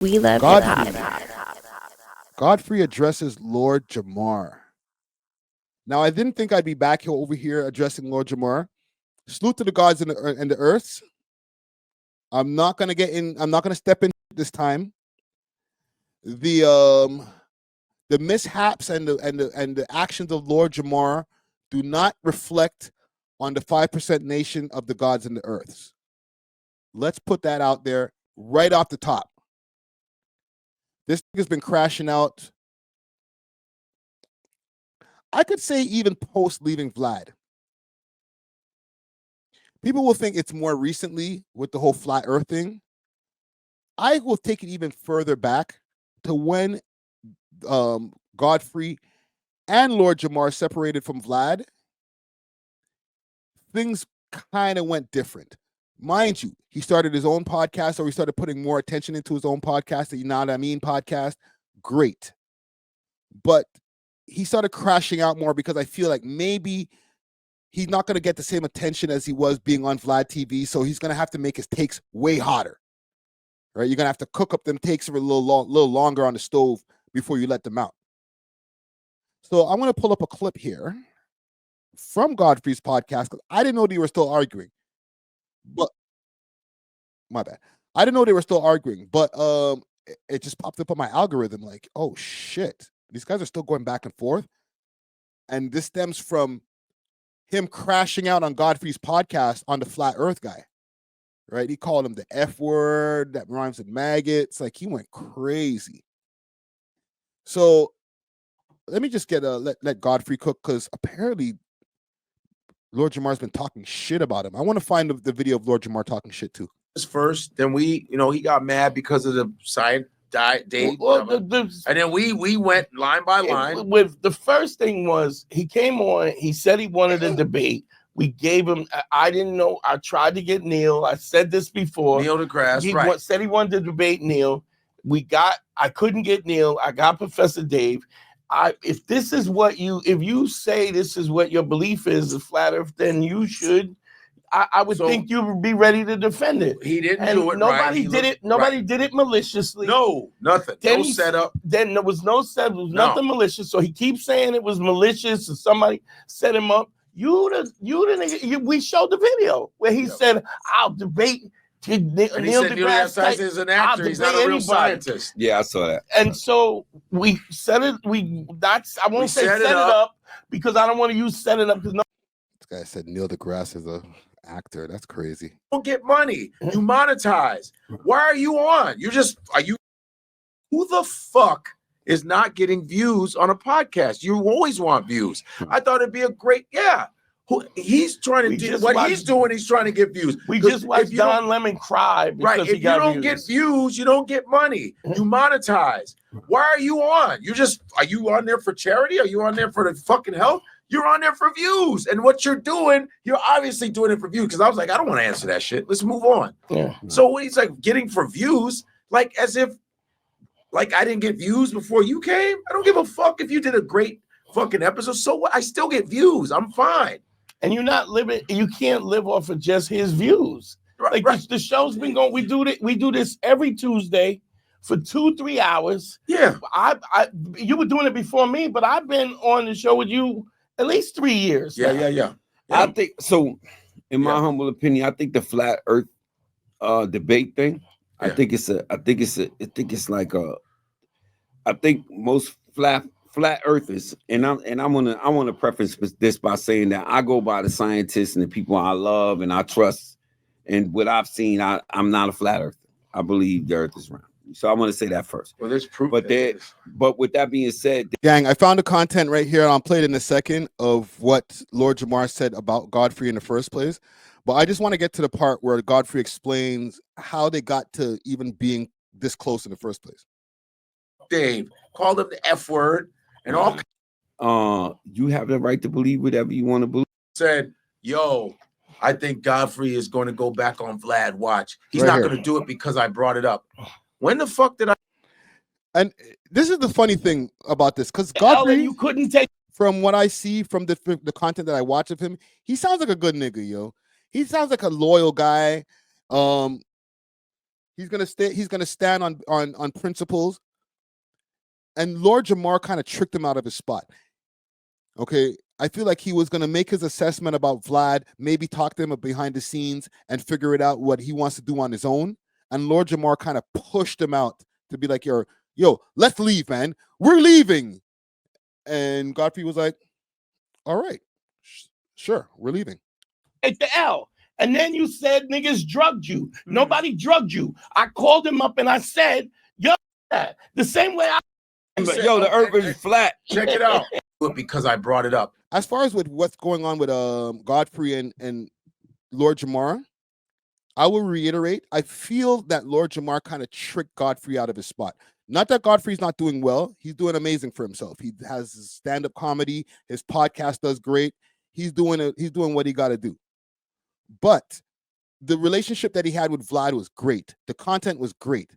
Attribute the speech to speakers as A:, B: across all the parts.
A: We love
B: Godfrey.
A: hip hop.
B: Godfrey addresses Lord Jamar. Now, I didn't think I'd be back here over here addressing Lord Jamar. Salute to the gods and the earths. I'm not gonna get in. I'm not gonna step in this time. The mishaps and the actions of Lord Jamar do not reflect on the 5% nation of the gods and the earths. Let's put that out there right off the top. This thing has been crashing out. I could say even post leaving Vlad. People will think it's more recently with the whole flat earth thing. I will take it even further back to when Godfrey and Lord Jamar separated from Vlad. Things kind of went different. Mind you, he started his own podcast, or he started putting more attention into his own podcast, the You Know What I Mean podcast. Great. But he started crashing out more because I feel like maybe he's not going to get the same attention as he was being on Vlad TV. So he's going to have to make his takes way hotter. Right? You're going to have to cook up them takes for a little longer on the stove before you let them out. So I'm going to pull up a clip here from Godfrey's podcast, because I didn't know they were still arguing. But my bad. I didn't know they were still arguing, but it just popped up on my algorithm like, oh shit, these guys are still going back and forth. And this stems from him crashing out on Godfrey's podcast on the flat earth guy. Right? He called him the F word that rhymes with maggots. Like, he went crazy. So let me just get let Godfrey cook, because apparently Lord Jamar's been talking shit about him. I want to find the video of Lord Jamar talking shit too.
C: First, then he got mad because of the side date.
D: Well,
C: and then we went line by line.
D: With the first thing was, he came on, he said he wanted a debate. We gave him, I didn't know, I tried to get Neil. I said this before.
C: Neil deGrasse,
D: he
C: right.
D: said he wanted to debate Neil. I couldn't get Neil. I got Professor Dave. If this is what if you say this is what your belief is, the flat earth, then you should, I would think you would be ready to defend it.
C: He didn't do it
D: nobody
C: right.
D: Did it. Nobody did it maliciously.
C: No, nothing.
D: Then
C: no setup.
D: Then there was no setup. There was nothing malicious. So he keeps saying it was malicious and somebody set him up. We showed the video where he said, "I'll debate."
C: And he said Neil deGrasse Tyson is an actor. He's not a real scientist.
E: Yeah, I saw that.
D: And so we said it. I won't say set it up because I don't want to use set it up because
B: This guy said Neil deGrasse is a actor. That's crazy.
C: You don't get money. You monetize. Why are you on? Who the fuck is not getting views on a podcast? You always want views. I thought it'd be a great, he's trying to do what he's doing. He's trying to get views.
D: We just watched Don Lemon cry because
C: right. If you don't get views, you don't get money. You monetize. Why are you on? Are you on there for charity? Are you on there for the fucking health? You're on there for views. And what you're doing, you're obviously doing it for views. Because I was like, I don't want to answer that shit. Let's move on.
D: Yeah.
C: So when he's like getting for views, like as if like I didn't get views before you came. I don't give a fuck if you did a great fucking episode. So what? I still get views. I'm fine.
D: And you're not living, you can't live off of just his views.
C: Right,
D: like the show's been going, we do this every Tuesday for 2-3 hours.
C: Yeah.
D: You were doing it before me, but I've been on the show with you at least 3 years.
C: Yeah.
E: I think so. In my humble opinion, I think the flat Earth debate thing. I think most flat earthers, and I want to preface this by saying that I go by the scientists and the people I love and I trust, and what I've seen, I'm not a flat earther. I believe the Earth is round. So I want to say that first.
C: Well, there's proof.
E: But with that being said,
B: gang, I found the content right here. I'll play it in a second of what Lord Jamar said about Godfrey in the first place. But I just want to get to the part where Godfrey explains how they got to even being this close in the first place.
C: Dave called him the F word and all.
E: You have the right to believe whatever you want to believe.
C: Said, yo, I think Godfrey is going to go back on Vlad. Watch. He's not going to do it because I brought it up. When the fuck did I?
B: And this is the funny thing about this, because Godfrey,
D: you couldn't take
B: from what I see from the content that I watch of him, he sounds like a good nigga, yo. He sounds like a loyal guy. He He's gonna stay. He's gonna stand on principles. And Lord Jamar kind of tricked him out of his spot. Okay, I feel like he was gonna make his assessment about Vlad, maybe talk to him behind the scenes and figure it out what he wants to do on his own. And Lord Jamar kind of pushed him out to be like, yo, let's leave, man. We're leaving. And Godfrey was like, all right, sure, we're leaving.
D: At the L. And then you said niggas drugged you. Nobody drugged you. I called him up and I said, yo, the same way I
E: But yo, the earth is flat.
C: Check it out. Because I brought it up.
B: As far as with what's going on with Godfrey and Lord Jamar, I will reiterate, I feel that Lord Jamar kind of tricked Godfrey out of his spot. Not that Godfrey's not doing well. He's doing amazing for himself. He has his stand-up comedy. His podcast does great. He's doing what he got to do. But the relationship that he had with Vlad was great. The content was great.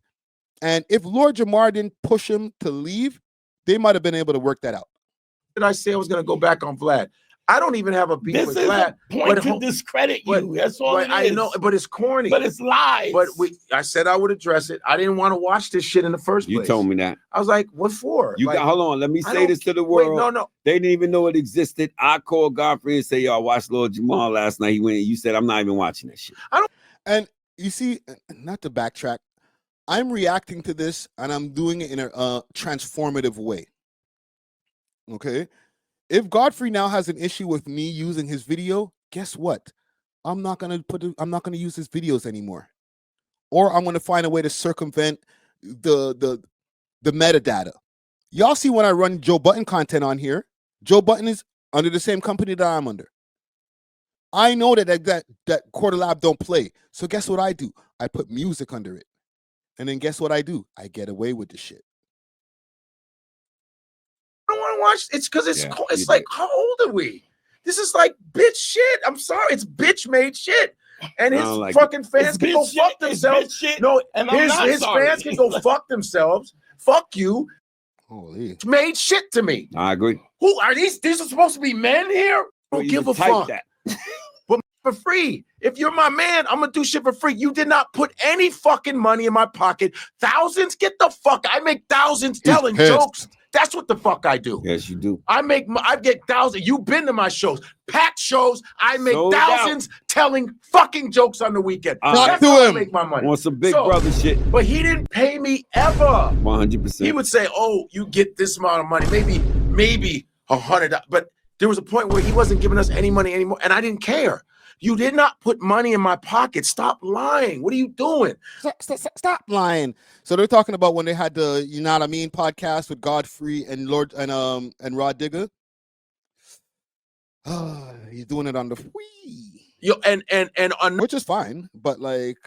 B: And if Lord Jamar didn't push him to leave, they might have been able to work that out.
C: Did I say I was going to go back on Vlad? I don't even have a beef
D: this
C: with
D: is
C: Vlad.
D: a point to discredit you. That's all it is.
C: I know, but it's corny.
D: But it's lies.
C: But I said I would address it. I didn't want to watch this shit in the first place.
E: You told me that.
C: I was like, what for?
E: You
C: like,
E: got, hold on. Let me say this to the world.
C: Wait, no.
E: They didn't even know it existed. I called Godfrey and say, yo, I watched Lord Jamar last night. He went and you said, I'm not even watching that shit.
B: And you see, not to backtrack, I'm reacting to this and I'm doing it in a transformative way. Okay? If Godfrey now has an issue with me using his video, guess what? I'm not gonna use his videos anymore. Or I'm gonna find a way to circumvent the metadata. Y'all see when I run Joe Button content on here, Joe Button is under the same company that I'm under. I know that Quarterlab don't play. So guess what I do? I put music under it. And then guess what I do? I get away with the shit.
C: I don't want to watch. It's because it's like, how old are we? This is like bitch shit. I'm sorry, it's bitch made shit, and his fucking fans can go fuck themselves. No, and his fans can go fuck themselves. Fuck you.
B: Holy,
C: it's made shit to me.
E: I agree.
C: Who are these? These are supposed to be men here. Don't give a fuck. But for free. If you're my man, I'm gonna do shit for free. You did not put any fucking money in my pocket. Thousands? Get the fuck. I make thousands telling jokes. That's what the fuck I do.
E: Yes, you do.
C: I get thousands. You've been to my shows, packed shows. I make thousands telling fucking jokes on the weekend. That's how I make my money.
E: Want some big brother shit.
C: But he didn't pay me ever.
E: 100%.
C: He would say, "Oh, you get this amount of money, maybe $100." But there was a point where he wasn't giving us any money anymore, and I didn't care. You did not put money in my pocket. Stop lying. What are you doing?
B: Stop lying. So they're talking about when they had the, you know what I mean, podcast with Godfrey and Rod Digger. He's doing it on the which is fine, but like,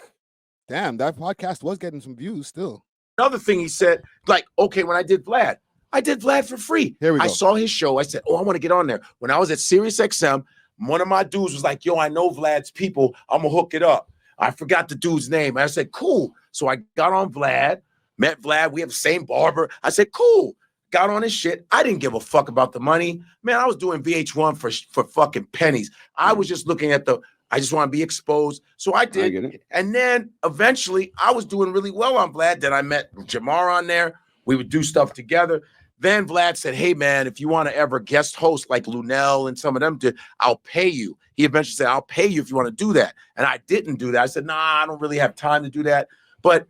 B: damn, that podcast was getting some views still.
C: Another thing he said, like, okay, when I did Vlad for free.
B: Here we go.
C: I saw his show. I said, oh, I want to get on there. When I was at Sirius XM, one of my dudes was like, yo, I know Vlad's people. I'm going to hook it up. I forgot the dude's name. I said, cool. So I got on Vlad, met Vlad. We have the same barber. I said, cool. Got on his shit. I didn't give a fuck about the money. Man, I was doing VH1 for fucking pennies. I was just looking at I just want to be exposed. So I did. And then eventually I was doing really well on Vlad. Then I met Jamar on there. We would do stuff together. Then Vlad said, hey, man, if you want to ever guest host like Lunel and some of them did, I'll pay you. He eventually said, I'll pay you if you want to do that. And I didn't do that. I said, nah, I don't really have time to do that. But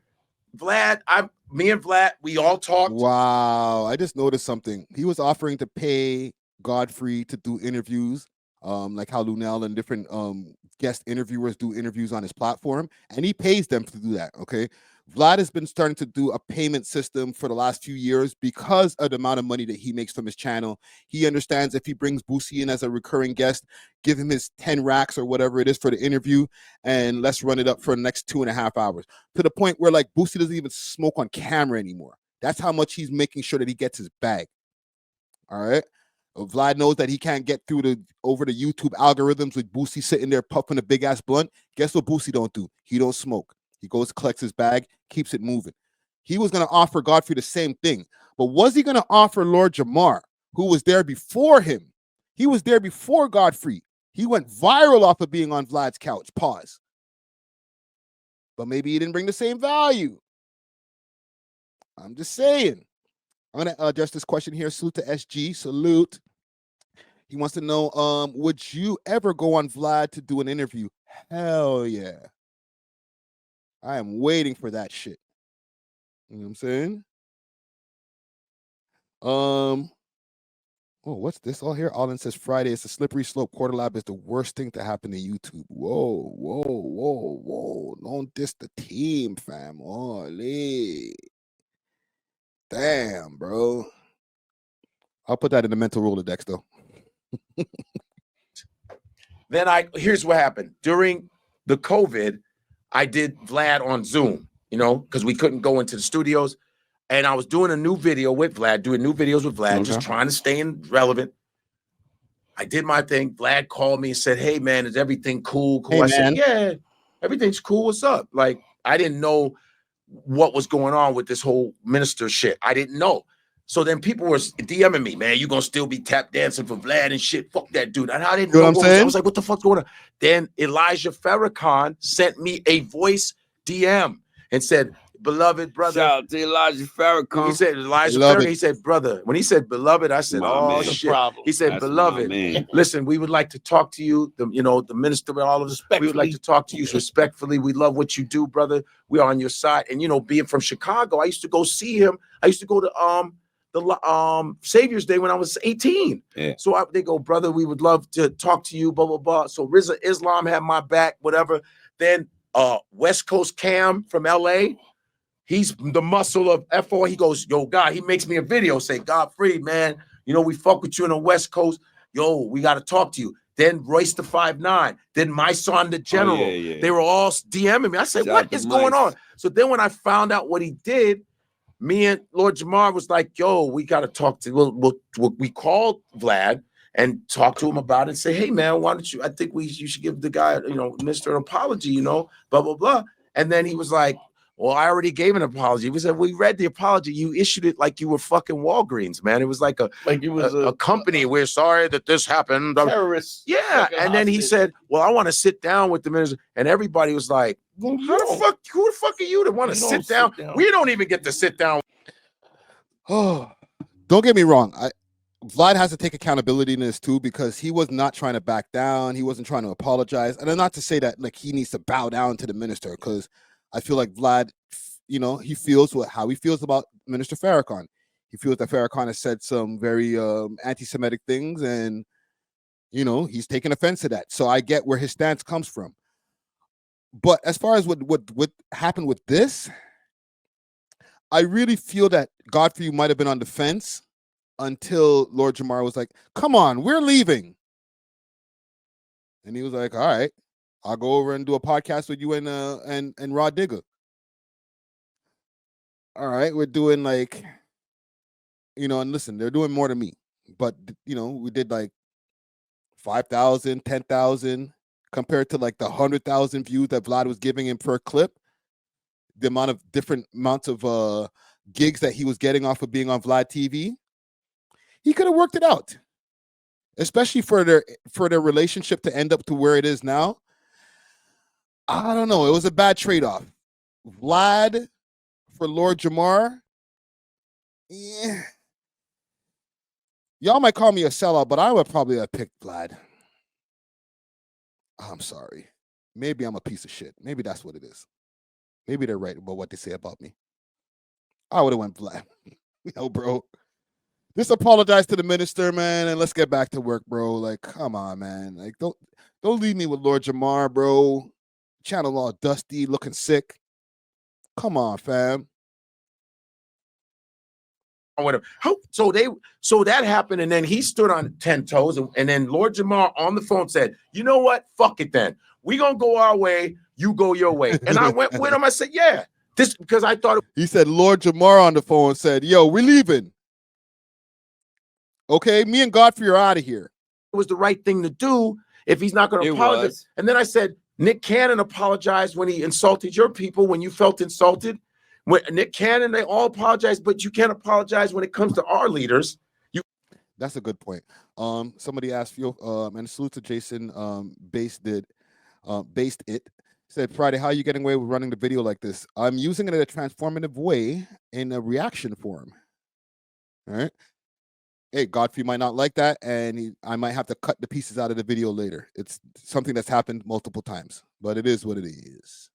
C: Vlad, me and Vlad, we all talked.
B: Wow. I just noticed something. He was offering to pay Godfrey to do interviews, like how Lunel and different guest interviewers do interviews on his platform. And he pays them to do that, okay? Vlad has been starting to do a payment system for the last few years because of the amount of money that he makes from his channel. He understands if he brings Boosie in as a recurring guest, give him his 10 racks or whatever it is for the interview, and let's run it up for the next 2.5 hours. To the point where like Boosie doesn't even smoke on camera anymore. That's how much he's making sure that he gets his bag. All right. Vlad knows that he can't get through over the YouTube algorithms with Boosie sitting there puffing a big ass blunt. Guess what Boosie don't do? He don't smoke. He goes, collects his bag, keeps it moving. He was going to offer Godfrey the same thing. But was he going to offer Lord Jamar, who was there before him? He was there before Godfrey. He went viral off of being on Vlad's couch. Pause. but maybe he didn't bring the same value. I'm just saying. I'm gonna address this question here. Salute to SG. Salute. He wants to know, would you ever go on Vlad to do an interview? Hell yeah. I am waiting for that shit. You know what I'm saying? Oh, what's this all here? Alden says Friday. It's a slippery slope. Quarterlab is the worst thing to happen to YouTube. Whoa, whoa, whoa, whoa. Don't diss the team, fam. Holy. Damn, bro. I'll put that in the mental Rolodex, though.
C: Then here's what happened. During the COVID, I did Vlad on Zoom, you know, because we couldn't go into the studios. And I was doing a new video with Vlad, doing new videos with Vlad, just trying to stay relevant. I did my thing. Vlad called me and said, hey, man, is everything cool?
B: Hey,
C: I
B: man.
C: said, yeah, everything's cool. What's up? Like, I didn't know what was going on with this whole minister shit. I didn't know. So then people were DMing me, man, you gonna still be tap dancing for Vlad and shit. Fuck that dude. And I didn't know what I was like, what the fuck's going on? Then Elijah Farrakhan sent me a voice DM and said, beloved brother.
E: Shout out to Elijah Farrakhan.
C: He said, Elijah Farrakhan, he said, brother. When he said beloved, I said, oh shit. He said, beloved, listen, we would like to talk to you, the minister and all of us. We would like to talk to you respectfully. We love what you do, brother. We are on your side. And being from Chicago, I used to go see him. I used to go to the Savior's Day when I was 18. Yeah. So they go, brother, we would love to talk to you, blah, blah, blah. So Rizza Islam had my back, whatever. Then West Coast Cam from LA, he's the muscle of FO. He goes, yo, God, he makes me a video, say, Godfrey, man, we fuck with you in the West Coast. Yo, we got to talk to you. Then Royce the 5'9", then my son, the general. They were all DMing me. I said, what is going on? So then when I found out what he did, me and Lord Jamar was like, yo, we got to talk to, we called Vlad and talk to him about it and say, hey, man, why don't you, I think you should give the guy, Mr. an apology, blah, blah, blah. And then he was like, well, I already gave an apology. We said, we read the apology. You issued it like you were fucking Walgreens, man. It was like a company. We're sorry that this happened.
D: Terrorists.
C: Yeah. And then he said, well, I want to sit down with the minister. And everybody was like, who the fuck are you to want to sit down? We don't even get to sit down.
B: Oh, don't get me wrong. Vlad has to take accountability in this too, because he was not trying to back down. He wasn't trying to apologize. And not to say that like he needs to bow down to the minister, because I feel like Vlad, he feels how he feels about Minister Farrakhan. He feels that Farrakhan has said some very anti-Semitic things, and he's taken offense to that. So I get where his stance comes from. But as far as what happened with this, I really feel that Godfrey might have been on the fence until Lord Jamar was like, come on, we're leaving. And he was like, all right, I'll go over and do a podcast with you and Rod Digger. All right, we're doing like, and listen, they're doing more than me. But, we did like 5,000, 10,000 compared to like the 100,000 views that Vlad was giving him per clip. The amount of different amounts of gigs that he was getting off of being on Vlad TV. He could have worked it out, especially for their relationship to end up to where it is now. I don't know. It was a bad trade-off. Vlad for Lord Jamar. Yeah. Y'all might call me a sellout, but I would probably have picked Vlad. I'm sorry. Maybe I'm a piece of shit. Maybe that's what it is. Maybe they're right about what they say about me. I would have went Vlad. Yo, bro. Just apologize to the minister, man, and let's get back to work, bro. Like, come on, man. Like, don't leave me with Lord Jamar, bro. Channel all dusty, looking sick. Come on, fam.
C: So that happened, and then he stood on 10 toes, and then Lord Jamar on the phone said, you know what? Fuck it then. We gonna go our way, you go your way. And I went with him. I said, yeah. This because I thought
B: he said Lord Jamar on the phone said, yo, we're leaving. Okay, me and Godfrey are out of here.
C: It was the right thing to do if he's not going to apologize. And then I said, Nick Cannon apologized when he insulted your people, when you felt insulted. When Nick Cannon, they all apologize, but you can't apologize when it comes to our leaders.
B: That's a good point. Somebody asked you, and salute to Jason, based it. Said, Friday, how are you getting away with running the video like this? I'm using it in a transformative way in a reaction form. All right. Hey, Godfrey might not like that, and I might have to cut the pieces out of the video later. It's something that's happened multiple times, but it is what it is.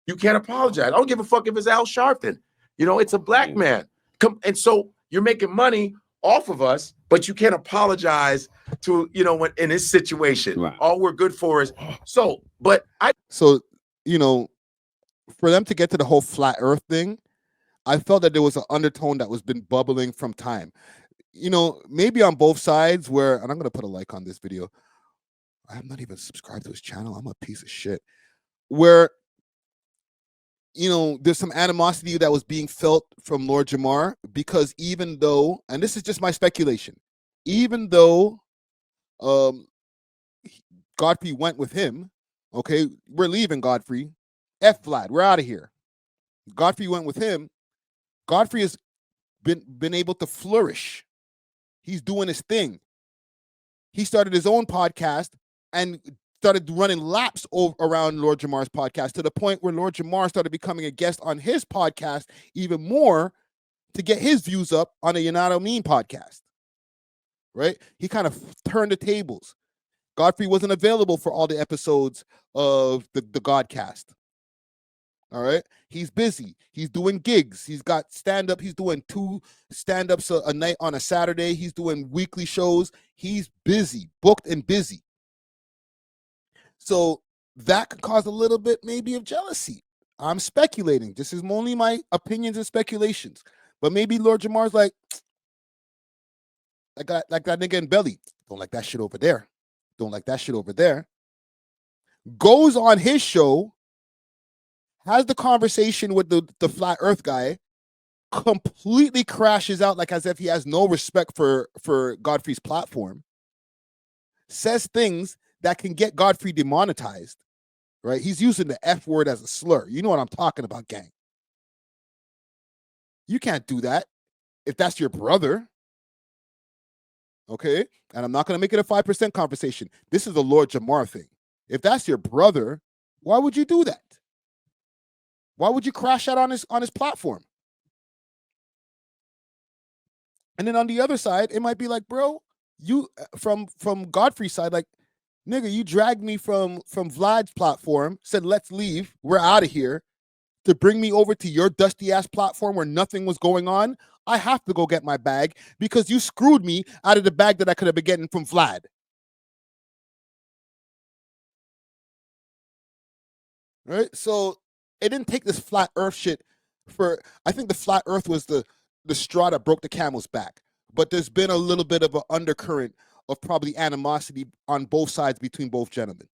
C: You can't apologize. I don't give a fuck if it's Al Sharpton. You know, it's a black man. And so you're making money off of us, but you can't apologize to, you know, when in this situation.
E: Right.
C: All we're good for is so, but
B: So, you know, for them to get to the whole flat earth thing, I felt that there was an undertone that was been bubbling from time. You know, maybe on both sides where, and I'm going to put a like on this video. I'm not even subscribed to his channel. I'm a piece of shit. Where, you know, there's some animosity that was being felt from Lord Jamar, because even though, and this is just my speculation, even though Godfrey went with him, okay, we're leaving Godfrey. F Vlad, we're out of here. Godfrey went with him. Godfrey has been able to flourish. He's doing his thing. He started his own podcast and started running laps around Lord Jamar's podcast, to the point where Lord Jamar started becoming a guest on his podcast even more to get his views up on a A.W.O.L podcast. Right? He kind of turned the tables. Godfrey wasn't available for all the episodes of the Godcast. All right. He's busy. He's doing gigs. He's got stand-up. He's doing 2 stand-ups a night on a Saturday. He's doing weekly shows. He's busy, booked and busy. So that could cause a little bit maybe of jealousy. I'm speculating. This is only my opinions and speculations. But maybe Lord Jamar's like that nigga in Belly. Don't like that shit over there. Don't like that shit over there. Goes on his show, has the conversation with the flat earth guy, completely crashes out like as if he has no respect for Godfrey's platform, says things that can get Godfrey demonetized, right? He's using the F word as a slur. You know what I'm talking about, gang. You can't do that if that's your brother. Okay? And I'm not going to make it a 5% conversation. This is a Lord Jamar thing. If that's your brother, why would you do that? Why would you crash out on his platform? And then on the other side, it might be like, bro, you from Godfrey's side, like, nigga, you dragged me from Vlad's platform, said, let's leave, we're out of here, to bring me over to your dusty ass platform where nothing was going on. I have to go get my bag because you screwed me out of the bag that I could have been getting from Vlad. Right? So it didn't take this flat earth shit for, I think the flat earth was the straw that broke the camel's back. But there's been a little bit of an undercurrent of probably animosity on both sides between both gentlemen.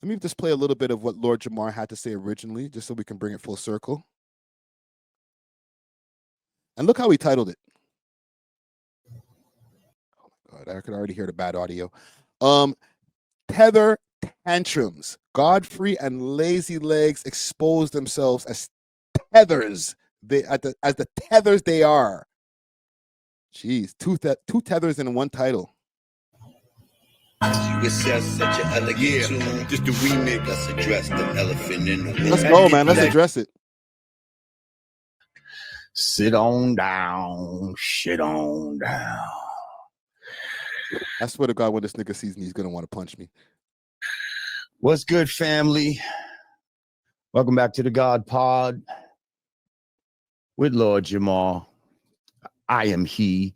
B: Let me just play a little bit of what Lord Jamar had to say originally, just so we can bring it full circle. And look how he titled it. Oh my God, I could already hear the bad audio. Tether tantrums. Godfrey and Lazy Legs expose themselves as tethers. As the tethers they are. Jeez, two tethers in one title.
A: It's such an elegant tune. Just the remix. Let's address the elephant in the room.
B: Let's go, man. Let's address it.
D: Sit on down, shit on down.
B: I swear to God, when this nigga sees me, he's gonna want to punch me.
D: What's good, family? Welcome back to the God Pod with Lord Jamar. I am he.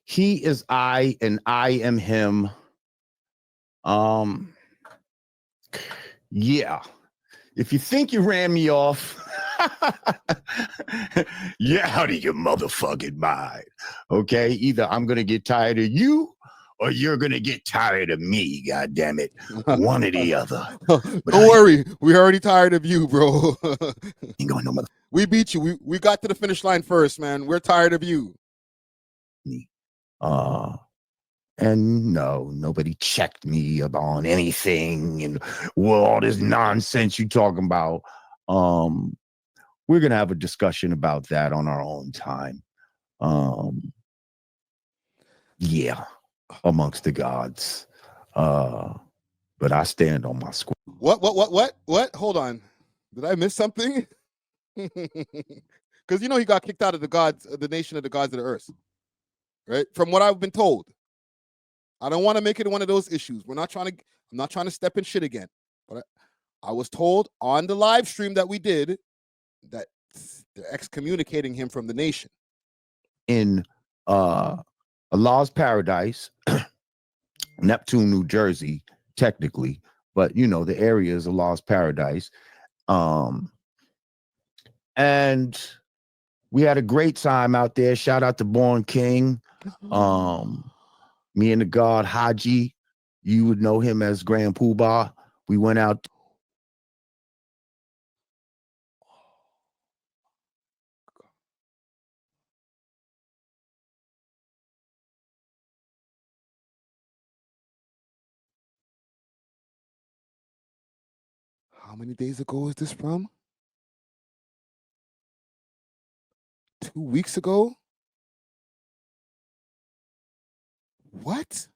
D: He is I, and I am him. Yeah. If you think you ran me off, you're out of your motherfucking mind. Okay? Either I'm gonna get tired of you or you're gonna get tired of me, god damn it. One or the other.
B: Don't worry, we're already tired of you, bro.
D: Ain't going no mother.
B: We beat you. We got to the finish line first, man. We're tired of you.
D: And no, nobody checked me on anything, and well, all this nonsense you talking about. We're gonna have a discussion about that on our own time. Yeah, amongst the gods.
F: but I stand on my square.
B: What? Hold on. Did I miss something? Because you know he got kicked out of the nation of the gods of the earth, right? From what I've been told. I don't want to make it one of those issues. I'm not trying to step in shit again. But I was told on the live stream that we did that they're excommunicating him from the nation.
F: In Allah's paradise, Neptune, New Jersey, technically, but you know, the area is Allah's paradise. And we had a great time out there. Shout out to Born King. Me and the god Haji, you would know him as Grand Poobah. We went out.
B: How many days ago is this from? 2 weeks ago? What?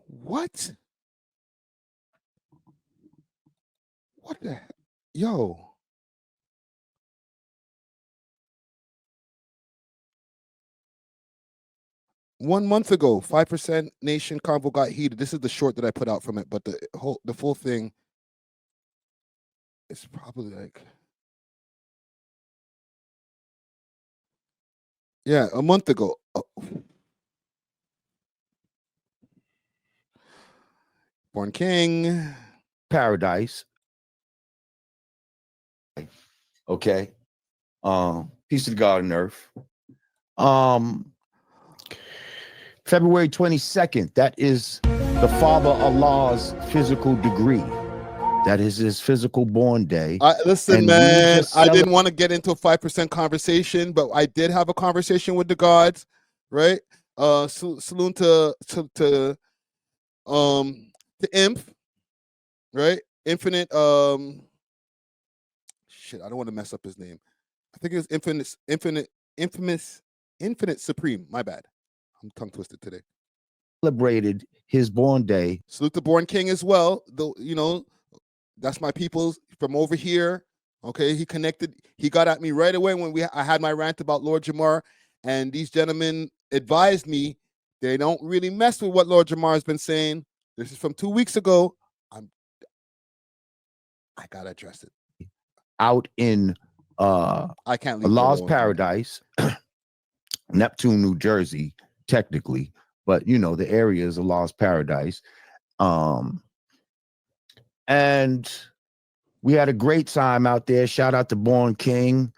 B: What? What the heck? Yo. One month ago, 5% Nation convo got heated. This is the short that I put out from it, but the full thing is probably like, yeah, a month ago. Oh. Born King.
F: Paradise. Okay. Peace of God on earth. February 22nd, that is the Father Allah's physical degree. That is his physical born day.
B: Listen, man, I didn't want to get into a 5% conversation, but I did have a conversation with the gods, right? Salute to Imp, right? Infinite, shit, I don't want to mess up his name. I think it was Infinite Supreme. My bad. I'm tongue twisted today.
F: Celebrated his born day.
B: Salute to Born King as well. Though, you know, that's my people from over here. Okay, he connected. He got at me right away when I had my rant about Lord Jamar, and these gentlemen advised me they don't really mess with what Lord Jamar has been saying. This is from 2 weeks ago. I gotta address it.
F: Out in
B: I can't leave
F: Allah's paradise, Neptune, New Jersey, technically, but you know, the area is Allah's paradise. And we had a great time out there. Shout out to Born King.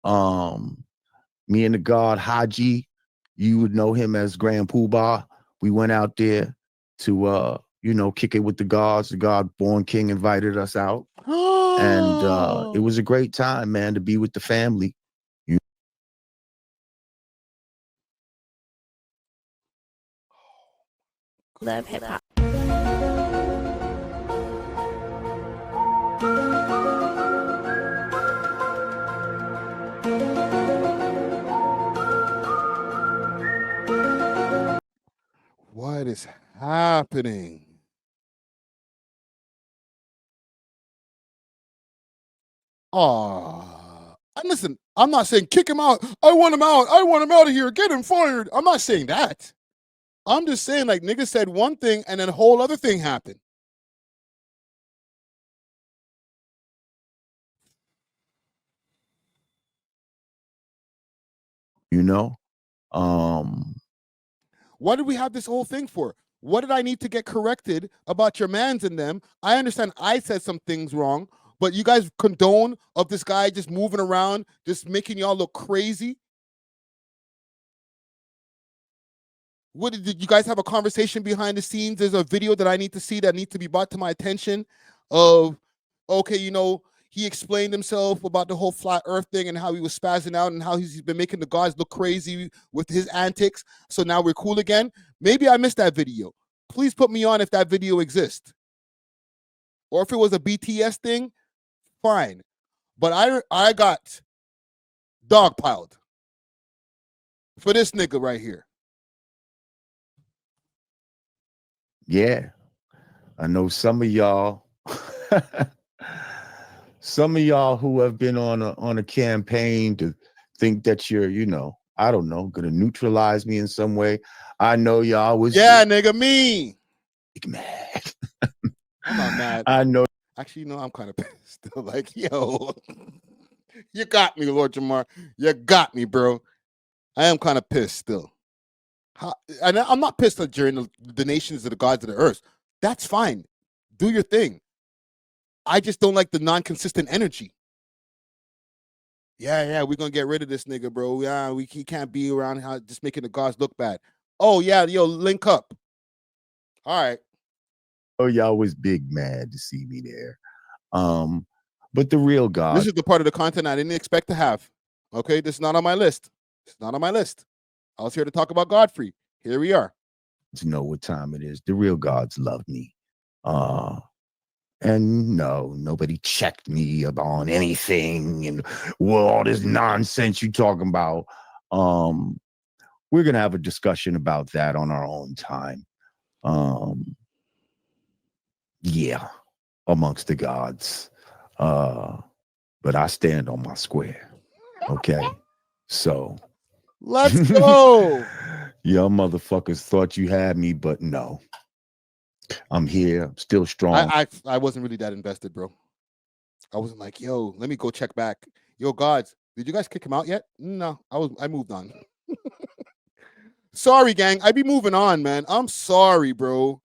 F: Me and the god Haji, you would know him as Grand Poobah. We went out there to you know, kick it with the gods. The god Born King invited us out. And it was a great time, man, to be with the family.
G: Love hip hop.
B: What is happening? And listen, I'm not saying kick him out. I want him out. I want him out of here. Get him fired. I'm not saying that. I'm just saying, like, nigga said one thing and then a whole other thing happened.
F: You know?
B: What did we have this whole thing for? What did I need to get corrected about your mans and them? I understand I said some things wrong, but you guys condone of this guy just moving around, just making y'all look crazy? What did you guys have a conversation behind the scenes? There's a video that I need to see that needs to be brought to my attention of, okay, you know, he explained himself about the whole flat earth thing and how he was spazzing out and how he's been making the gods look crazy with his antics. So now we're cool again. Maybe I missed that video. Please put me on if that video exists. Or if it was a BTS thing, fine. But I got dogpiled for this nigga right here.
F: Yeah, I know some of y'all. Some of y'all who have been on a campaign to think that you're, I don't know, gonna neutralize me in some way. I know y'all was
B: nigga, me.
F: mad.
B: I'm not mad.
F: I know.
B: Actually, no, I'm kind of pissed. Like, yo, you got me, Lord Jamar. You got me, bro. I am kind of pissed still. And I'm not pissed at during the nations of the gods of the earth. That's fine. Do your thing. I just don't like the non-consistent energy. Yeah, we're gonna get rid of this nigga, bro. Yeah, he can't be around just making the gods look bad. Oh yeah, yo, link up. All right.
F: Oh, y'all was big mad to see me there. But the real God.
B: This is the part of the content I didn't expect to have. Okay, this is not on my list. It's not on my list. I was here to talk about Godfrey. Here we are.
F: To know what time it is. The real gods love me. And no, nobody checked me on anything and all this nonsense you talking about. We're gonna have a discussion about that on our own time. Yeah, amongst the gods. But I stand on my square. Okay. So
B: let's go.
F: Y'all motherfuckers thought you had me, but no. I'm here. I'm still strong.
B: I wasn't really that invested, bro. I wasn't like, yo, let me go check back. Yo, gods, did you guys kick him out yet? No, I moved on. Sorry, gang. I be moving on, man. I'm sorry, bro.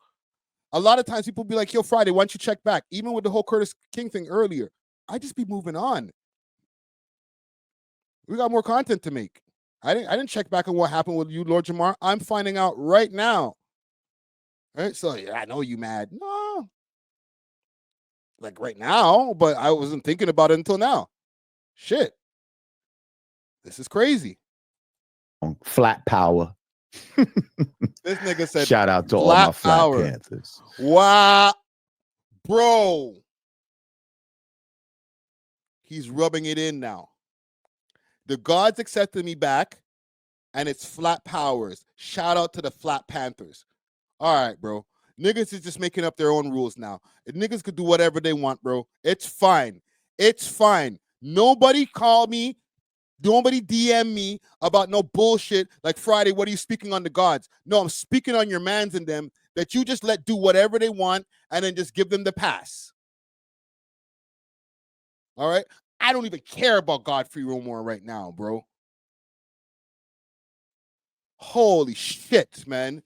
B: A lot of times people be like, yo, Friday, why don't you check back? Even with the whole Curtis King thing earlier, I just be moving on. We got more content to make. I didn't check back on what happened with you, Lord Jamar. I'm finding out right now. Right? So yeah, I know you mad. No. Like right now, but I wasn't thinking about it until now. Shit. This is crazy.
F: Flat power.
B: This nigga said,
F: shout out to all my Flat Panthers.
B: Wow. Bro. He's rubbing it in now. The gods accepted me back, and it's flat powers. Shout out to the Flat Panthers. All right, bro. Niggas is just making up their own rules now. If niggas could do whatever they want, bro. It's fine. It's fine. Nobody call me. Nobody DM me about no bullshit like Friday. What are you speaking on the gods? No, I'm speaking on your mans and them that you just let do whatever they want and then just give them the pass. All right? I don't even care about Godfrey Romore right now, bro. Holy shit, man.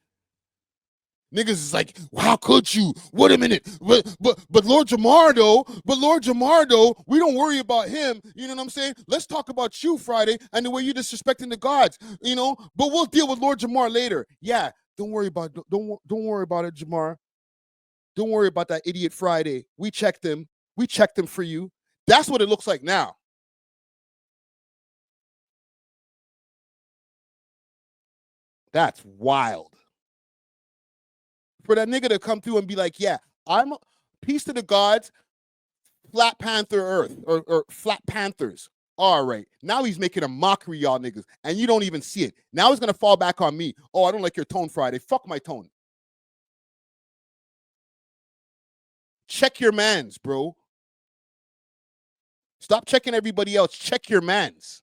B: Niggas is like, well, how could you? Wait a minute. But Lord Jamar, though, we don't worry about him. You know what I'm saying? Let's talk about you, Friday, and the way you're disrespecting the gods, but we'll deal with Lord Jamar later. Yeah, don't worry about it, Jamar. Don't worry about that idiot Friday. We checked him. We checked him for you. That's what it looks like now. That's wild. For that nigga to come through and be like, yeah, I'm a peace to the gods, Flat Panther Earth, or Flat Panthers. All right. Now he's making a mockery, y'all niggas, and you don't even see it. Now he's going to fall back on me. Oh, I don't like your tone, Friday. Fuck my tone. Check your mans, bro. Stop checking everybody else. Check your mans.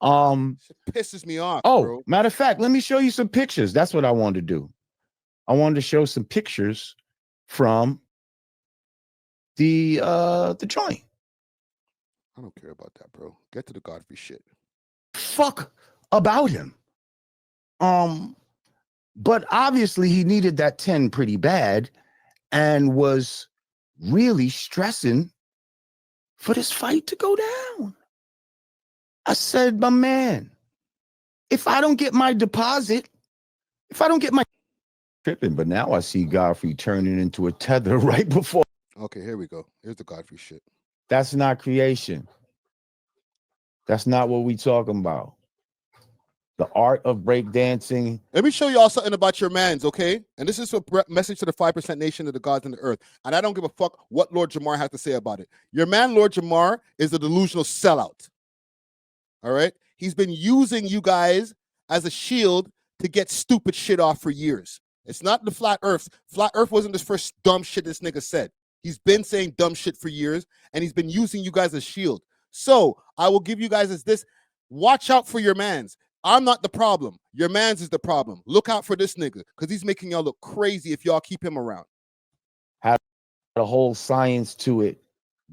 B: It pisses me off. Bro.
F: Matter of fact, let me show you some pictures. That's what I wanted to do. I wanted to show some pictures from the joint.
B: I don't care about that, bro. Get to the Godfrey shit.
F: Fuck about him. But obviously he needed that 10 pretty bad and was really stressing for this fight to go down. I said, my man, if I don't get my deposit, if I don't get my tripping, but now I see Godfrey turning into a tether right before.
B: Okay, here we go. Here's the Godfrey shit.
F: That's not creation. That's not what we talking about. The art of breakdancing.
B: Let me show y'all something about your mans, okay? And this is a message to the 5% nation of the gods and the earth. And I don't give a fuck what Lord Jamar has to say about it. Your man, Lord Jamar, is a delusional sellout. All right? He's been using you guys as a shield to get stupid shit off for years. It's not the flat earth. Flat earth wasn't the first dumb shit this nigga said. He's been saying dumb shit for years, and he's been using you guys as shield. So I will give you guys as this. Watch out for your mans. I'm not the problem. Your mans is the problem. Look out for this nigga, because he's making y'all look crazy if y'all keep him around.
F: Had a whole science to it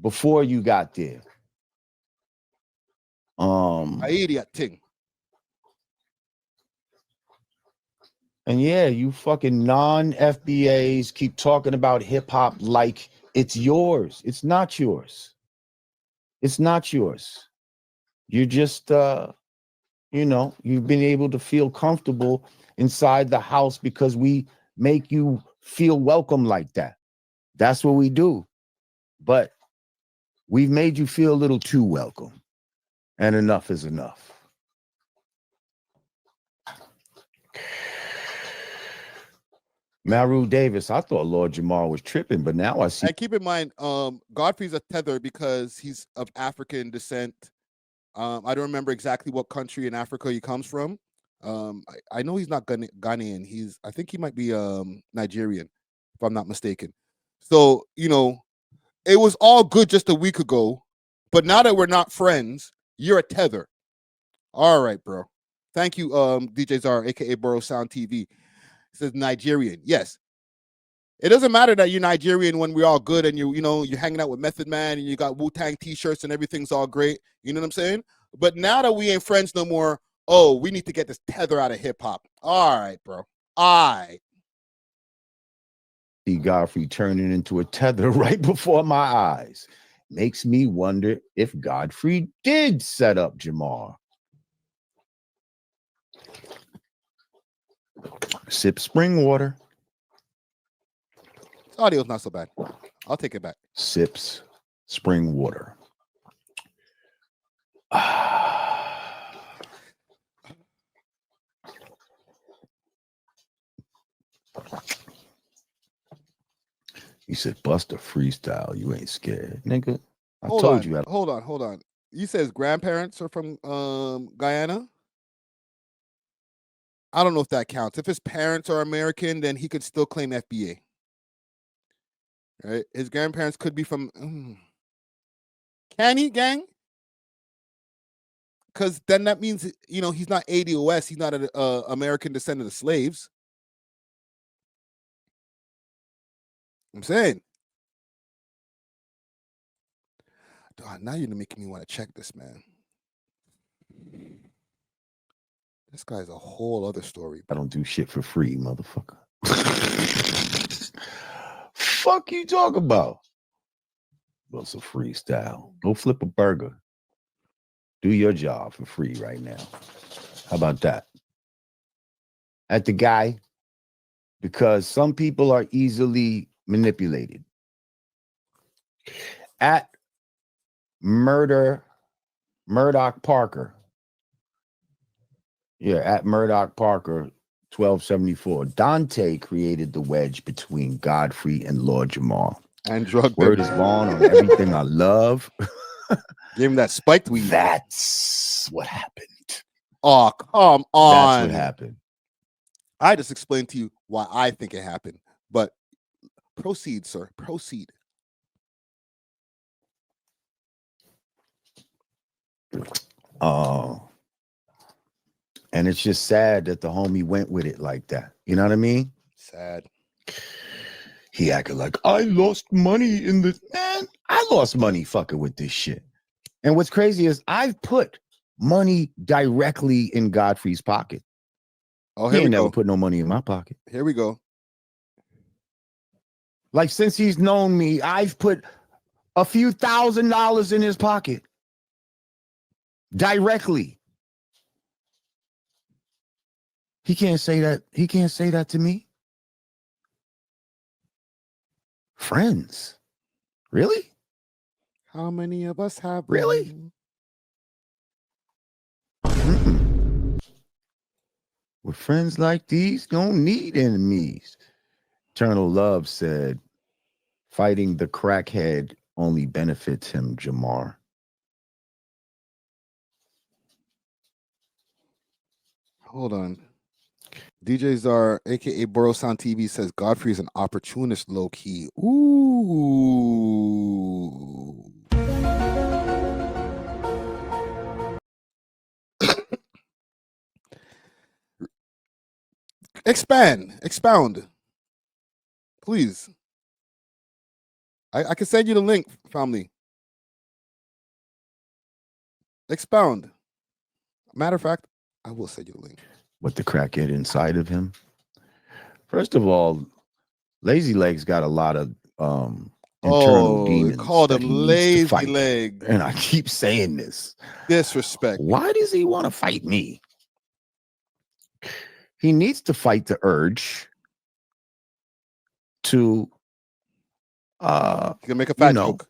F: before you got there.
B: Idiot thing.
F: And yeah, you fucking non-FBAs keep talking about hip hop like it's yours. It's not yours. It's not yours. You're just you know, you've been able to feel comfortable inside the house because we make you feel welcome like that. That's what we do. But we've made you feel a little too welcome. And enough is enough. Maru Davis, I thought Lord Jamar was tripping, but now I see.
B: And keep in mind, Godfrey's a tether because he's of African descent. I don't remember exactly what country in Africa he comes from. I know he's not Ghanaian. I think he might be Nigerian, if I'm not mistaken. So, you know, it was all good just a week ago, but now that we're not friends, you're a tether. All right, bro. Thank you, DJ Zara, aka Borough Sound TV. It says Nigerian. Yes. It doesn't matter that you're Nigerian when we're all good and you're hanging out with Method Man and you got Wu-Tang t-shirts and everything's all great. You know what I'm saying? But now that we ain't friends no more, oh, we need to get this tether out of hip-hop. All right, bro. All right.
F: See Godfrey turning into a tether right before my eyes. Makes me wonder if Godfrey did set up Jamar. Sip spring water.
B: This audio's not so bad. I'll take it back.
F: Sips spring water. He said, "Bust a freestyle. You ain't scared, nigga." I told you.
B: Hold on. You said his grandparents are from Guyana. I don't know if that counts. If his parents are American, then he could still claim FBA. Right? His grandparents could be from. Can he, gang? Because then that means he's not A.W.O.L. He's not an American descendant of slaves. I'm saying. Now you're making me want to check this, man. This guy's a whole other story.
F: I don't do shit for free, motherfucker. Fuck you talk about? What's a freestyle? Go flip a burger. Do your job for free right now. How about that? At the guy, because some people are easily manipulated. At Murdoch Parker. Yeah, at Murdoch Parker, 1274. Dante created the wedge between Godfrey and Lord Jamar.
B: And drug
F: Word is born on everything I love.
B: Give him that spiked weed.
F: That's what happened.
B: Oh, come on.
F: That's what happened.
B: I just explained to you why I think it happened. But proceed, sir. Proceed.
F: And it's just sad that the homie went with it like that. You know what I mean?
B: Sad.
F: He acted like, I lost money in this. Man, I lost money fucking with this shit. And what's crazy is I've put money directly in Godfrey's pocket.
B: Oh,
F: he
B: here
F: ain't
B: we
F: never
B: go.
F: put no money in my pocket.
B: Here we go.
F: Like, since he's known me, I've put a few $1,000s in his pocket. Directly. He can't say that. He can't say that to me. Friends. Really?
B: How many of us have
F: Really?
B: them?
F: With friends like these, don't need enemies. Eternal Love said, fighting the crackhead only benefits him, Jamar.
B: Hold on. DJ Czar, aka Borough Sound TV, says Godfrey is an opportunist, low key. Ooh. Expound, please. I can send you the link, family. Expound. Matter of fact, I will send you the link.
F: What the crackhead inside of him? First of all, Lazy Legs got a lot of internal demons.
B: Called
F: that
B: him
F: he needs to
B: lazy
F: fight.
B: legs.
F: And I keep saying this.
B: Disrespect.
F: Why does he want to fight me? He needs to fight the urge to
B: He's gonna make a fat joke.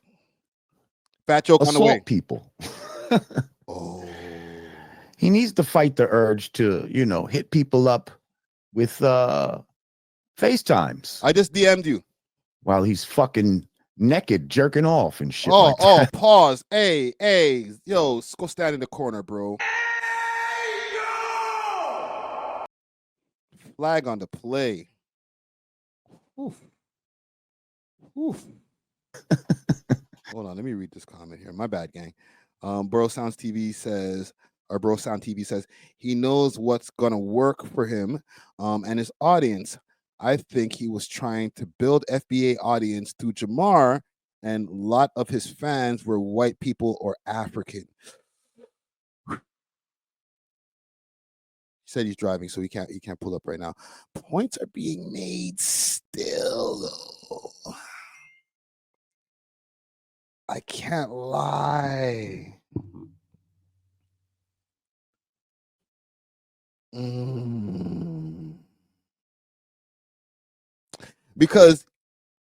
B: Fat joke on the way.
F: assault people.
B: Oh.
F: He needs to fight the urge to, hit people up with FaceTimes.
B: I just DM'd you.
F: While he's fucking naked, jerking off and shit like that.
B: Pause. Hey, yo, go stand in the corner, bro. Flag on the play. Oof. Hold on, let me read this comment here. My bad, gang. Bro Sound TV says he knows what's gonna work for him and his audience. I think he was trying to build FBA audience through Jamar, and a lot of his fans were white people or African. He said he's driving, so he can't pull up right now. Points are being made still, though. I can't lie. Because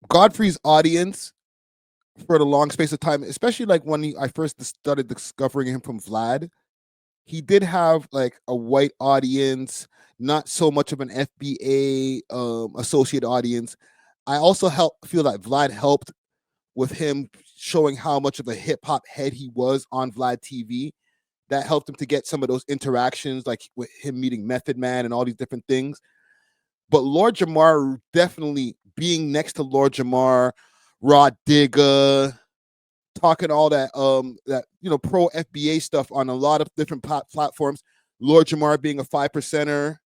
B: Godfrey's audience for the long space of time, especially like when I first started discovering him from Vlad, he did have like a white audience, not so much of an FBA associate audience. I also feel like Vlad helped with him showing how much of a hip hop head he was on Vlad TV. That helped him to get some of those interactions, like with him meeting Method Man and all these different things. But Lord Jamar, definitely being next to Lord Jamar, Rod Digger, talking all that pro FBA stuff on a lot of different platforms. Lord Jamar being a 5%er,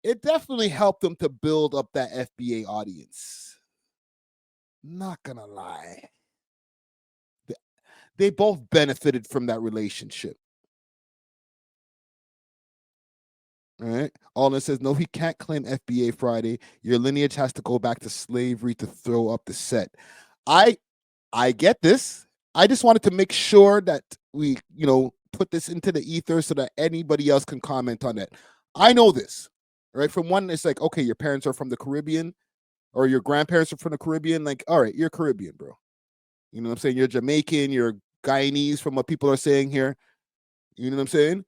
B: it definitely helped him to build up that FBA audience. Not gonna lie. They both benefited from that relationship. All right. Alden says, no, he can't claim FBA Friday. Your lineage has to go back to slavery to throw up the set. I get this. I just wanted to make sure that we, put this into the ether so that anybody else can comment on it. I know this, right? From one, it's like, okay, your parents are from the Caribbean or your grandparents are from the Caribbean. Like, all right, you're Caribbean, bro. You know what I'm saying? You're Jamaican, you're Guyanese from what people are saying here. You know what I'm saying?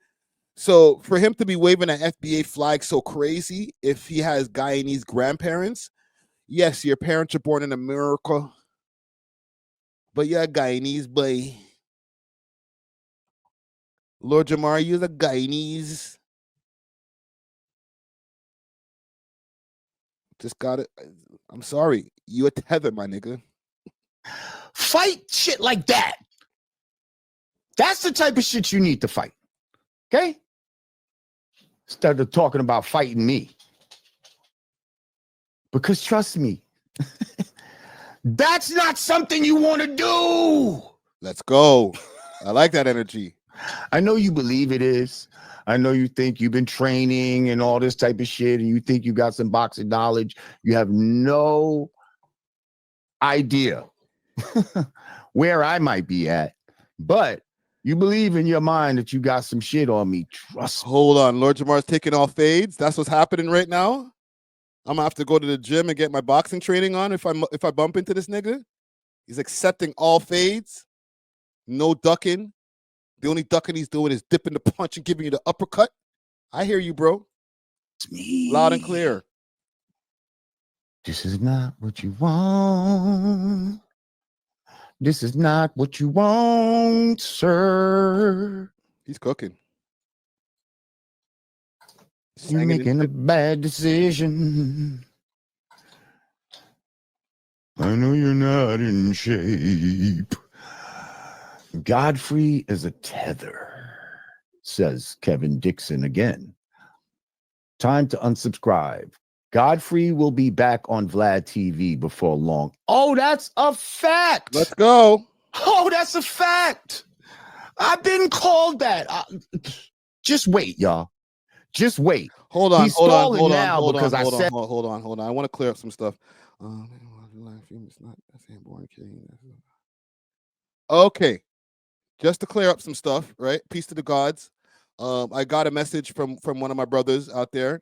B: So for him to be waving an FBA flag so crazy, if he has Guyanese grandparents, yes, your parents are born in America, but you're a Guyanese boy. Lord Jamar, you're the Guyanese. Just got it. I'm sorry. You a tether, my nigga.
F: Fight shit like that. That's the type of shit you need to fight. Okay? Instead of talking about fighting me. Because trust me, that's not something you want to do.
B: Let's go. I like that energy.
F: I know you believe it is. I know you think you've been training and all this type of shit, and you think you got some boxing knowledge. You have no idea where I might be at, but you believe in your mind that you got some shit on me. Trust me.
B: Hold on. Lord Jamar's taking off fades. That's what's happening right now. I'm gonna have to go to the gym and get my boxing training on if I bump into this nigga. He's accepting all fades. No ducking. The only ducking he's doing is dipping the punch and giving you the uppercut. I hear you, bro.
F: It's me.
B: Loud and clear.
F: This is not what you want. This is not what you want, sir.
B: He's cooking.
F: You're making a bad decision. I know you're not in shape. Godfrey is a tether, says Kevin Dixon again. Time to unsubscribe. Godfrey will be back on Vlad TV before long. Oh, that's a fact.
B: Let's go.
F: Oh, that's a fact. I've been called that. Just wait, y'all. Just wait.
B: Hold on,
F: He's
B: hold on,
F: stalling
B: hold on,
F: now
B: hold
F: because
B: on,
F: I
B: hold
F: said
B: on, hold on, hold on. I want to clear up some stuff. It's not the same born king. Okay, just to clear up some stuff, right? Peace to the gods. I got a message from one of my brothers out there.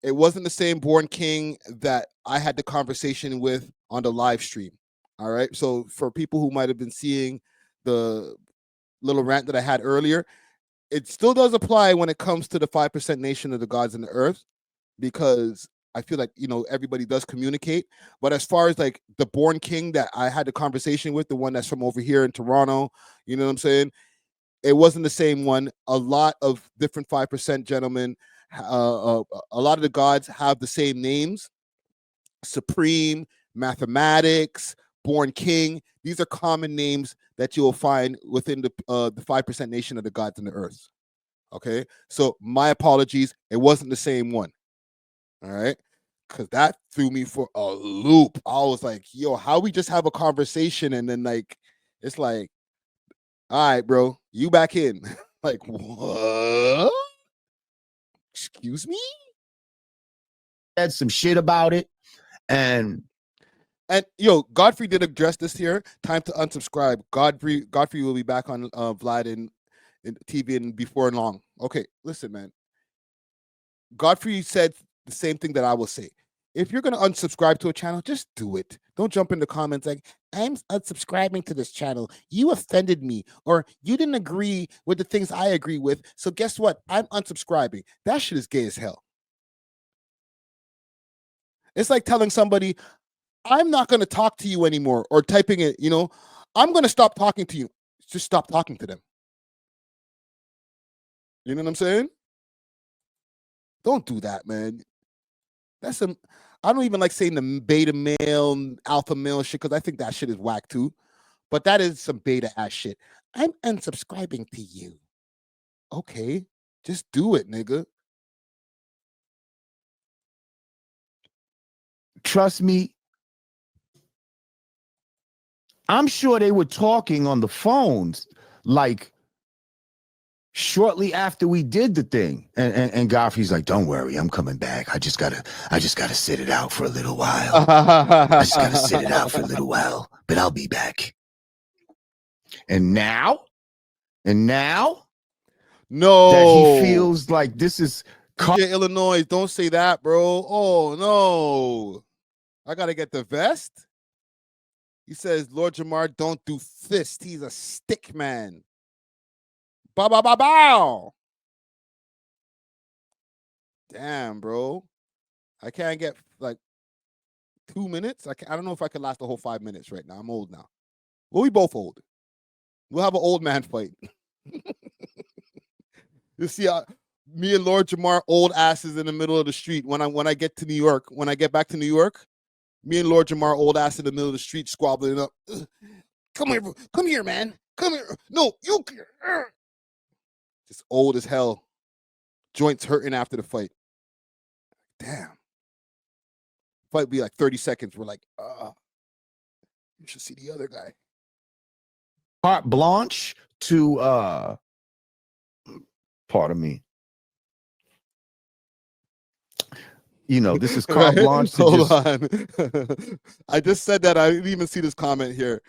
B: It wasn't the same born king that I had the conversation with on the live stream. All right. So for people who might have been seeing the little rant that I had earlier, it still does apply when it comes to the 5% nation of the gods and the earth, because I feel like, you know, everybody does communicate. But as far as like the born king that I had the conversation with, the one that's from over here in Toronto, you know what I'm saying? It wasn't the same one. A lot of different 5% gentlemen, a lot of the gods have the same names: Supreme, Mathematics, Born King. These are common names that you will find within the 5% nation of the gods and the earth. Okay, so my apologies. It wasn't the same one. All right, because that threw me for a loop. I was like, yo, how we just have a conversation and then like it's like, all right, bro, you back in. Like, what? Excuse me?
F: said some shit about it. And
B: yo, Godfrey did address this here. Time to unsubscribe. Godfrey will be back on Vlad in TV and before long. Okay, listen, man. Godfrey said the same thing that I will say. If you're gonna unsubscribe to a channel, just do it. Don't jump in the comments like, I'm unsubscribing to this channel. You offended me, or you didn't agree with the things I agree with. So guess what? I'm unsubscribing. That shit is gay as hell. It's like telling somebody, I'm not going to talk to you anymore, or typing it, you know, I'm going to stop talking to you. Just stop talking to them. You know what I'm saying? Don't do that, man. That's some, I don't even like saying the beta male, alpha male shit, because I think that shit is whack too. But that is some beta ass shit. I'm unsubscribing to you. Okay, just do it, nigga.
F: trust me, I'm sure they were talking on the phones like shortly after we did the thing. And Godfrey's like, don't worry, I'm coming back. I just gotta sit it out for a little while. I just gotta sit it out for a little while, but I'll be back. And now
B: no,
F: that he feels like this is
B: DJ Illinois, don't say that, bro. Oh no, I gotta get the vest. He says, Lord Jamar, don't do fist. He's a stick man. Bow, bow, bow, bow. Damn, bro. I can't get like 2 minutes. I don't know if I can last the whole 5 minutes right now. I'm old now. Well, we both old. We'll have an old man fight. You see, me and Lord Jamar, old asses in the middle of the street. When I get to New York, when I get back to New York, me and Lord Jamar, old ass in the middle of the street, squabbling up. Come here, bro. Come here, man. Come here. No, you. Just old as hell. Joints hurting after the fight. Damn. Fight be like 30 seconds. We're like, you should see the other guy.
F: carte blanche to pardon me. You know, this is carte blanche to
B: Hold
F: just
B: on. I just said that. I didn't even see this comment here.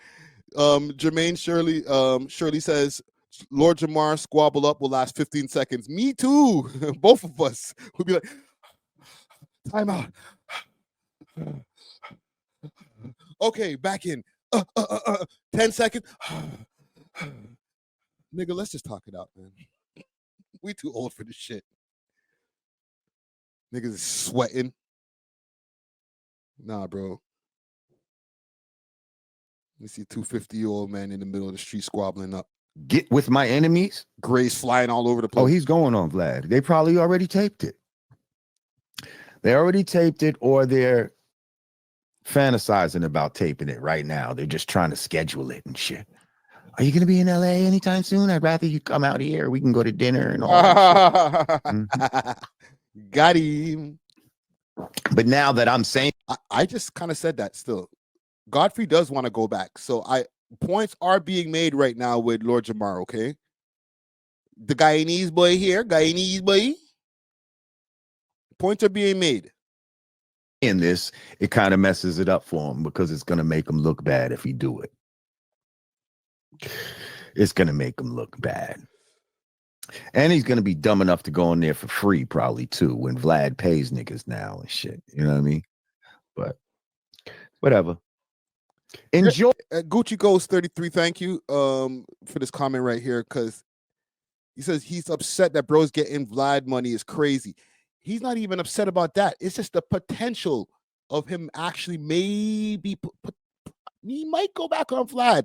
B: Jermaine Shirley says, Lord Jamar squabble up will last 15 seconds. Me too. Both of us would be like, time out. Okay, back in. 10 seconds. Nigga, let's just talk it out, man. We too old for this shit. Niggas is sweating. Nah, bro. You see 250-year-old man in the middle of the street squabbling up.
F: get with my enemies.
B: Grays flying all over the place.
F: Oh, he's going on, Vlad. They probably already taped it. They already taped it, or they're fantasizing about taping it right now. They're just trying to schedule it and shit. Are you gonna be in LA anytime soon? I'd rather you come out here. We can go to dinner and all that shit.
B: Got him.
F: But now that I'm saying,
B: I just kind of said that still. Godfrey does want to go back. So points are being made right now with Lord Jamar, okay? The Guyanese boy here, Guyanese boy. Points are being made.
F: in this, it kind of messes it up for him because it's gonna make him look bad if he do it. It's gonna make him look bad. And he's gonna be dumb enough to go in there for free, probably too, when Vlad pays niggas now and shit. You know what I mean? But whatever. Enjoy.
B: Gucci Ghost 33. Thank you for this comment right here, because he says he's upset that bro's getting Vlad money is crazy. He's not even upset about that. It's just the potential of him actually maybe he might go back on Vlad.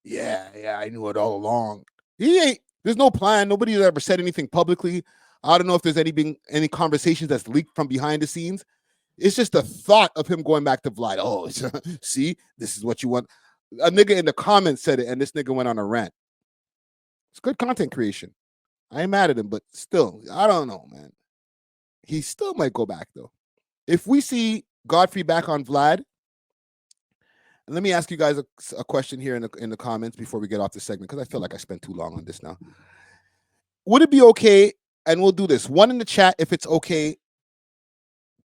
B: Yeah, I knew it all along. He ain't. There's no plan. Nobody's ever said anything publicly. I don't know if there's any conversations that's leaked from behind the scenes. It's just the thought of him going back to Vlad. Oh, see, this is what you want. A nigga in the comments said it, and this nigga went on a rant. It's good content creation. I ain't mad at him, but still, I don't know, man. He still might go back, though. If we see Godfrey back on Vlad, and let me ask you guys a question here in the comments before we get off this segment, because I feel like I spent too long on this now. Would it be okay, and we'll do this, one in the chat if it's okay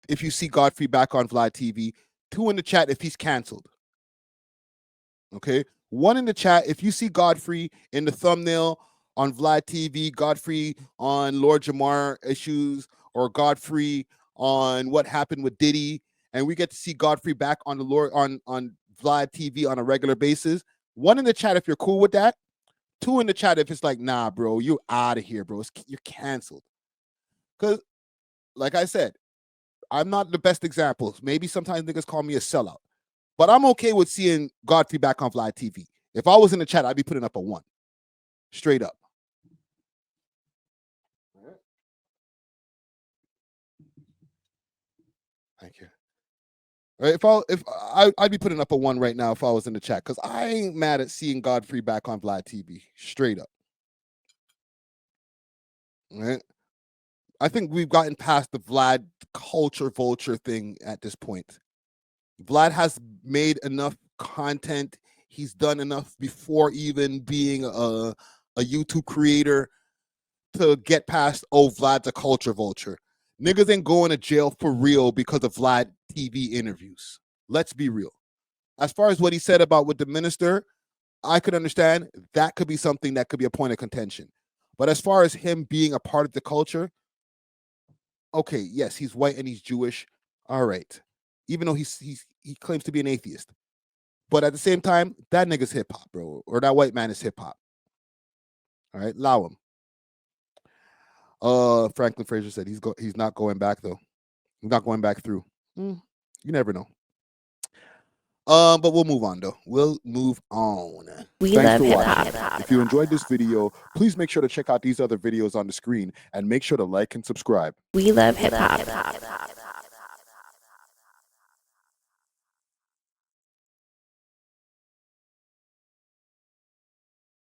B: if you see Godfrey back on Vlad TV, 2 in the chat if he's canceled. Okay? 1 in the chat if you see Godfrey in the thumbnail on Vlad TV, Godfrey on Lord Jamar issues, or Godfrey on what happened with Diddy, and we get to see Godfrey back on the on Vlad TV on a regular basis. 1 in the chat if you're cool with that. 2 in the chat if it's like, nah, bro, you're out of here, bro. You're canceled. Because, like I said, I'm not the best example. Maybe sometimes niggas call me a sellout. But I'm okay with seeing Godfrey back on Vlad TV. If I was in the chat, I'd be putting up a 1. Straight up. Thank you. I'd be putting up a 1 right now if I was in the chat, because I ain't mad at seeing Godfrey back on Vlad TV. Straight up. All right. I think we've gotten past the Vlad culture vulture thing at this point. Vlad has made enough content. He's done enough before even being a YouTube creator to get past, oh, Vlad's a culture vulture. Niggas ain't going to jail for real because of Vlad TV interviews. Let's be real. As far as what he said about with the minister, I could understand that could be something that could be a point of contention. But as far as him being a part of the culture, okay, yes, he's white and he's Jewish. All right. Even though he claims to be an atheist. But at the same time, that nigga's hip hop, bro. Or that white man is hip hop. All right, allow him. Franklin Fraser said he's not going back though. He's not going back through. You never know. But we'll move on though. We'll move on.
G: We
B: Thanks
G: love
B: for
G: hip
B: watching.
G: hop.
B: If you enjoyed this video, please make sure to check out these other videos on the screen and make sure to like and subscribe.
G: We love hip hop.